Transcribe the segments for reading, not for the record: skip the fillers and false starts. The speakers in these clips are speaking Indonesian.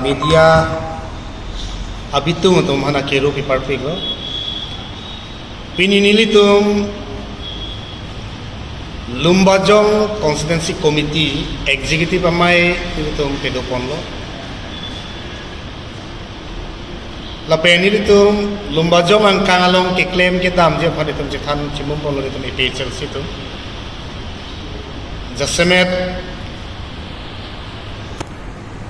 media abitung tum hana kero paper pego pininili tum Lumbajong Constituency Committee Executive amai tum pedopon lo lapeni tum Lumbajong ang kangalong ke claim ke dam je phade tum jethan chimum polo tum epechel situ jasemet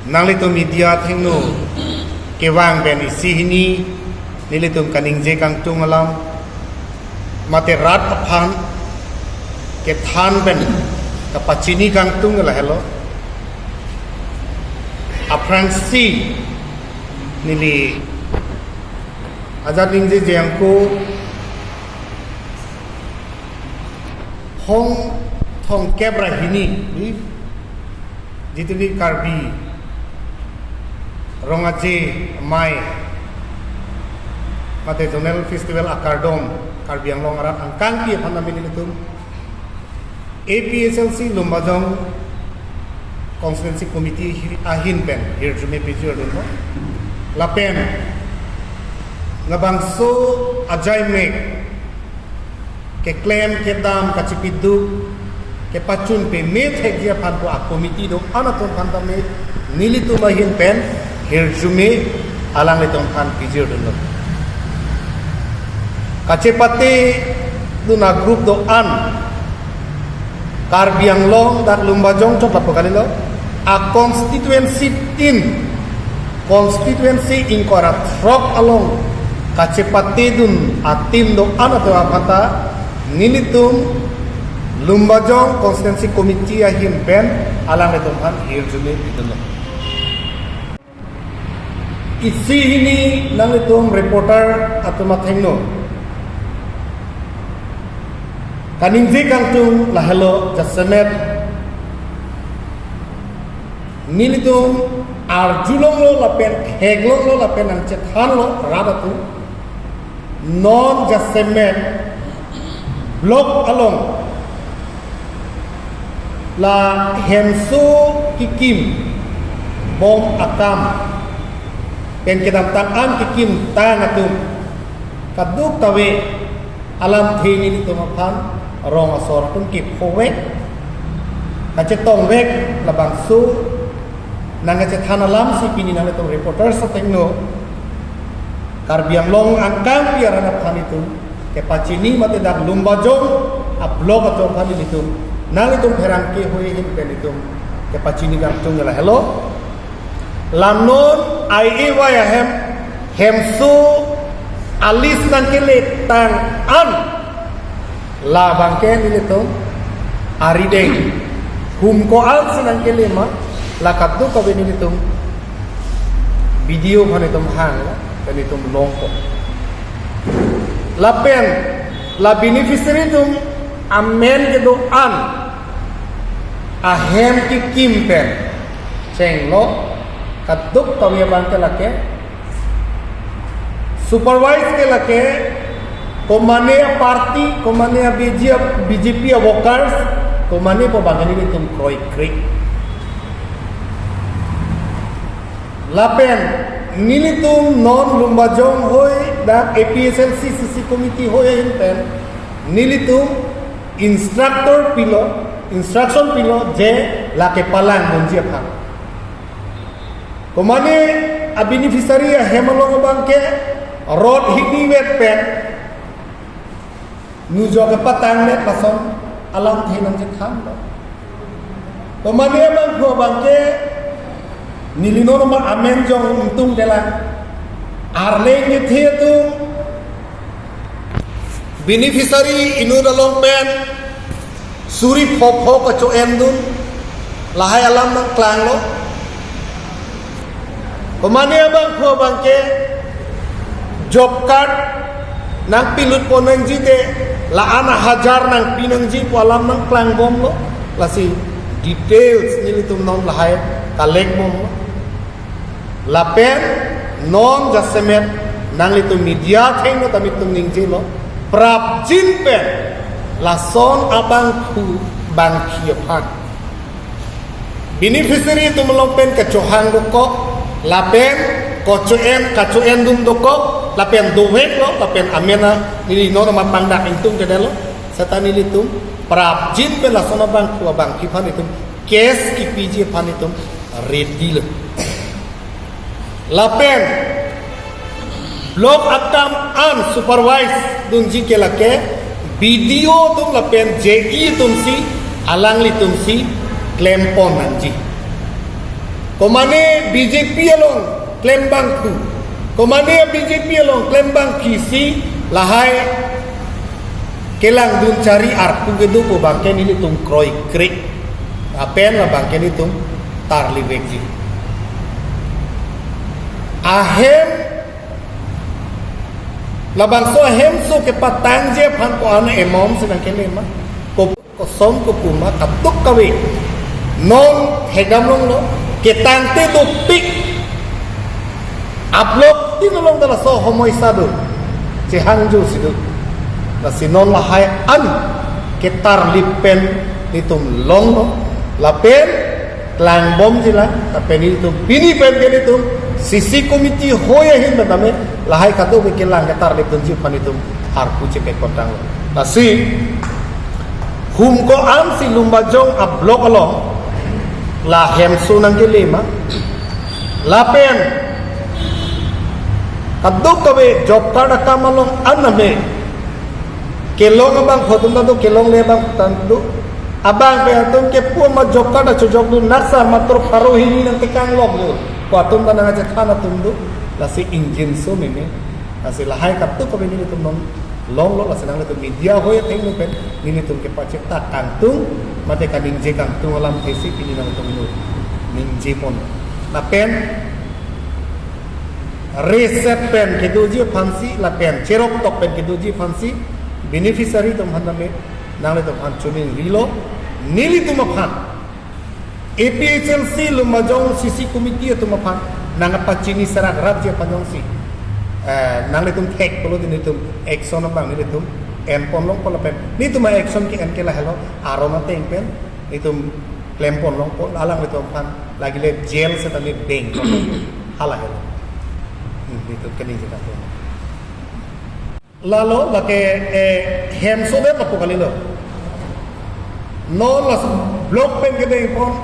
nangli tum media thengno kewang beni sihini nilitum kaning je kang tung alam mate rat aphan ke than ben kapachini kang tung la hello apransi nili azad ning je jangko hong thong kebra hini jituni karbi rongaje mai mate zonal festival akardom karbi anglong arat angkang ki phanamini nitum APSLC Lumbajong Constituency Committee ahin pen here jume pejur dun lapen ngabangso ajay mek ke claim ke dam ka chipidu ke pachun pe me thegya phan ko a committee do anaton phan ta me nilitu mahin pen here jume alang le tong phan pejur dun kachepate duna group do an Karbi Anglong dan Lumbajong cok lapo kali lo a constituency ingkora trok along kacepate dun atim do ana to apata ninitum Lumbajong Constituency Committee ahin pen alang etong han hirjune bidelo isi ini nang itong reporter atau mathengno kaninje kangtung lahelo jasemet nilitum arjulong lo lapen heglong lo lapen ang cethan lo radatu non jasemet blok along la hemso kikim bom akam pen kedam tangan kikim tangatum kaduk tawe alam thini ni tumapan rong asor pun kip kowek kacetong wek labang su nang kacethan alam si pini nang itong reporter sa tekno karbiang long angkang piarana pan itu ke pacini mate dak Lumbajong a blog atau pan itu nang itong herangke hoyin pen itu ke pacini gantung la hello lanon ai wa ya hemsu alis nang kele tang an la bangke ni to arideng hum ko al sinang kele ma la kaddu ko beni to video phane tom hang beni tom longko la pen la beneficiary tum amen ke do an a hem ki kimpen cheng lo kaddu ko ye bangke lake supervise ke lake komane party komane BJP workers komane po bagani ni tum kroi krik lapen nilitum non Lumbajong hoy da APSLC CC committee hoy pen nilitum instruction pilo je lake palang bonjia phang komane a beneficiary a hemalong bangke road hidi wet pen nujo ke patang net pason alam thinam je kham lo to mane bang ko bangke nilino ma amen jong untung dela arle ni the tu beneficiary inu dalong pen suri phopho ka cho em dun lahai alam nang klang lo to mane bang ko bangke job card nang pilut po nang jite la ana hajar nang pinang ji po alam nang klang bom lo la si details nilitum non lahai kalek bom lo la pen non jasemet nang litum media theng no tamit tum ning ji lo prap jin pen la son abang khu bang khia phan beneficiary tum long pen ka chohang ko lapen kacuen dum dokok lapen duwek lo lapen amena nili no ma pandak intung kedelo setan nili tum prap jin bela sona bang tua bang kifan itu kes ki piji pan itu ready lo lapen blok akam an supervise dunji ke lake video tum lapen ji tum si alang li tum si klempon nanji komane BJP along klembang ku komane BJP along klembang kisi lahai kelang dun cari arpu gedu ko bangken ini tum kroi krik apen la bangken ini tum tar livekji ahem labang so ahem so ke patang je pan ko ana emom sedang kelema ko som ko puma katuk kawe non hegam long lo ketante do pik upload tinolong dala so homoy sadu ci hangju sidu na sinon lahai an ketar lipen nitum long no lapen klang bom jila tapen itu bini pen ke nitum sisi komiti hoya hin betame lahai katu ke kelang ketar lipun ji pan itu harpu ci pe kotang na si hum ko am si lumbajong upload along la hemsu nang kelima lapen kaduk kabe job card akamalong aname kelong abang khotum tu kelong le bang tandu abang be atum ke pu ma job card acho job du naksa matro paro hini nang tekang log lu patum ta nang aja khana tundu la si engine so meme asi lahai kaduk kabe ni tum non long lo la senang le tum media hoye teng pen ni tum ke pacek ta kantung mate ka ninje kantung alam tesi pini nang tum nu ninje pon na pen reset pen ke doji fancy la pen cherok tok pen ke doji fancy beneficiary tum haname nang le tum han chumin rilo nili tum aphan APHLC lumajong sisi komiti tum aphan nang pachini sarak rajya panjong si nang le tum tek polo din tum action bang ni tum en pon long polo pen ni tum action ki en ke la hello aroma teng pen ni tum klem pon long pon alang le tum pan lagi le jail se tali bank hala hello ni tum keni jeta to lalo lake hem so de papu kali lo no las block pen ke de pon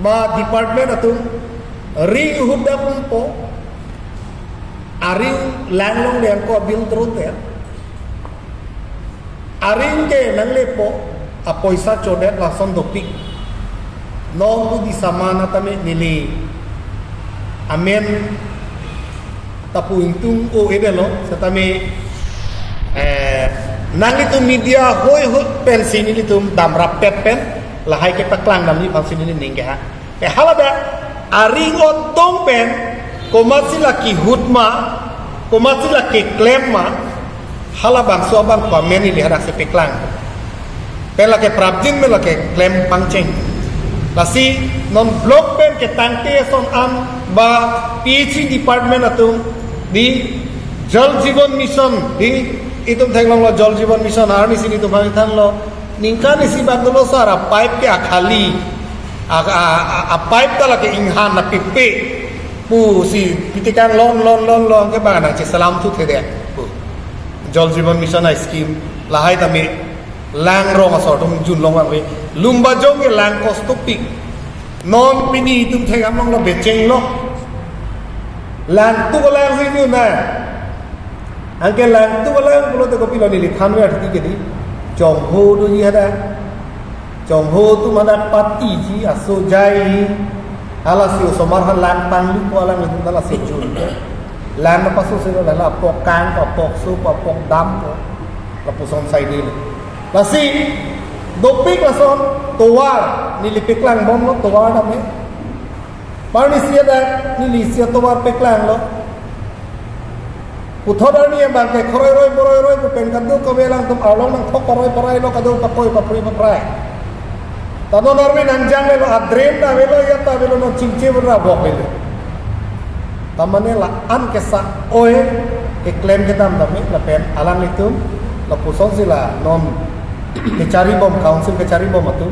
ma department atum ring hubda pun po aring langlong lian ko bil terus ya aring ke nang lepo a poisa chodet la son dopik non tu di samana tame nili amen tapu intung o edelo satame nang itu media hoi pen sini itu dam rapet pen lahai ke paklang dam ni pan sini ning ha halada aring otong pen komasi laki hutma komasi laki klemma halabang sobang pameni lihat se peklang pela ke prabjin me laki klem pangceng lasi non blok pen ke tangte son am ba PhD department atum di Jal Jeevan Mission di itum thaglong lo Jal Jeevan Mission arni sini tu bang thang lo ningkani si baglo sara pipe ke akhali a pipe tala ke inghan na pipe pu si pitikan lon ke bang na che salam tu the de pu Jal Jeevan Mission scheme lahai tami lang rong asor tum jun long wa lumba jong ke lang kostopik non pini tum thegam long lo becheng lo lang tu lang sini na angke lang tu lang pulo te kopi lo ni lithan we athi ke di chong ho do ji hada chong ho tu mana pati ji aso jai ala si somar han lang tang lu ko lang lu dala se jun lang na paso se la la pok kang ko pok su ko pok dam ko la puson sai ni la si dopik la son towar ni lipik lang bom lo towar na me parni sia da ni li sia towar pek lang lo Uthodar ni bang ke koroi roi ku pen kan tu ko belang tum along nang thok koroi parai lo kadu pakoi papri paprai tano narmi nanjang lo adren na velo ya ta velo no cingce berra bok velo tamane la an kesa oe ke claim ke dam dami la pen alang itu la puson sila non ke cari bom council ke cari bom atu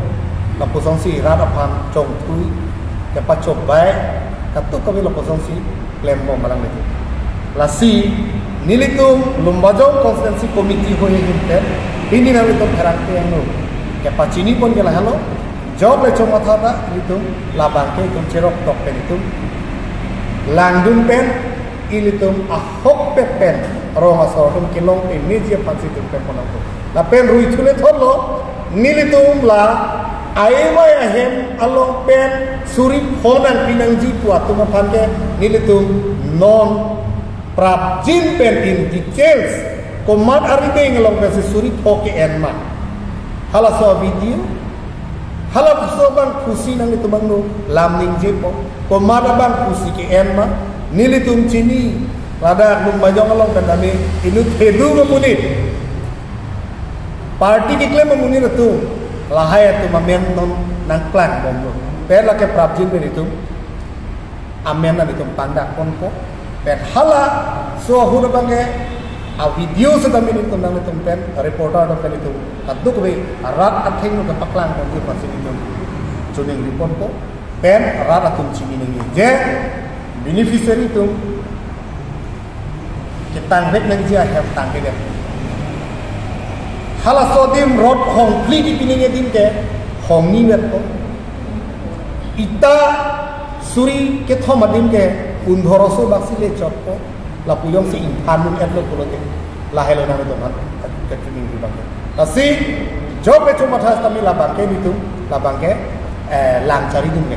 la puson si rada pan chong tui ke pa chop bai katu kami lokosong si lembo malang itu lasi nilitum lumbajong konstituensi komiti hoye hinten ini nalitum herangke yang nu ke pacini pun kala halo job le choma thata nilitum labangke tum cerok tok pen itu langdun pen ilitum ahok pen roha sortum kilong pe media pansi tum pen ponako la pen rui thule tholo nilitum la aiwa ya hem along pen suri honan pinangji puat tuma panke nilitum non prap jin pen in details komat arite ngelong pen suri poke enma hala so video hala so bang kusi nang itu bang no lamning jepo komat bang kusi ke enma nilitum cini lada lumbajong ngelong pen dami inu tedu memunit parti diklaim memunit itu lahai itu mamen non nang klan bom pela ke prabjin pen itu amena itu pandak konko pen hala so hura bange a video sedang ini tentang itu pen reporter ada pen itu kaduk be rat atheng no kapaklan kon itu pasti itu cuning report ko pen rat atum cini ni je beneficiary itu kita rek nang dia have tangke dia hala so dim rot hong pli di pininge dim ke hong ni wet ko ita suri ke thoma dim ke 1800 baksi le chot ko la puyong si intan mun etlo pulote la helo na to man ke training di bang kasi job pe chuma thas tami la bangke ni tu la bangke lang cari dum ke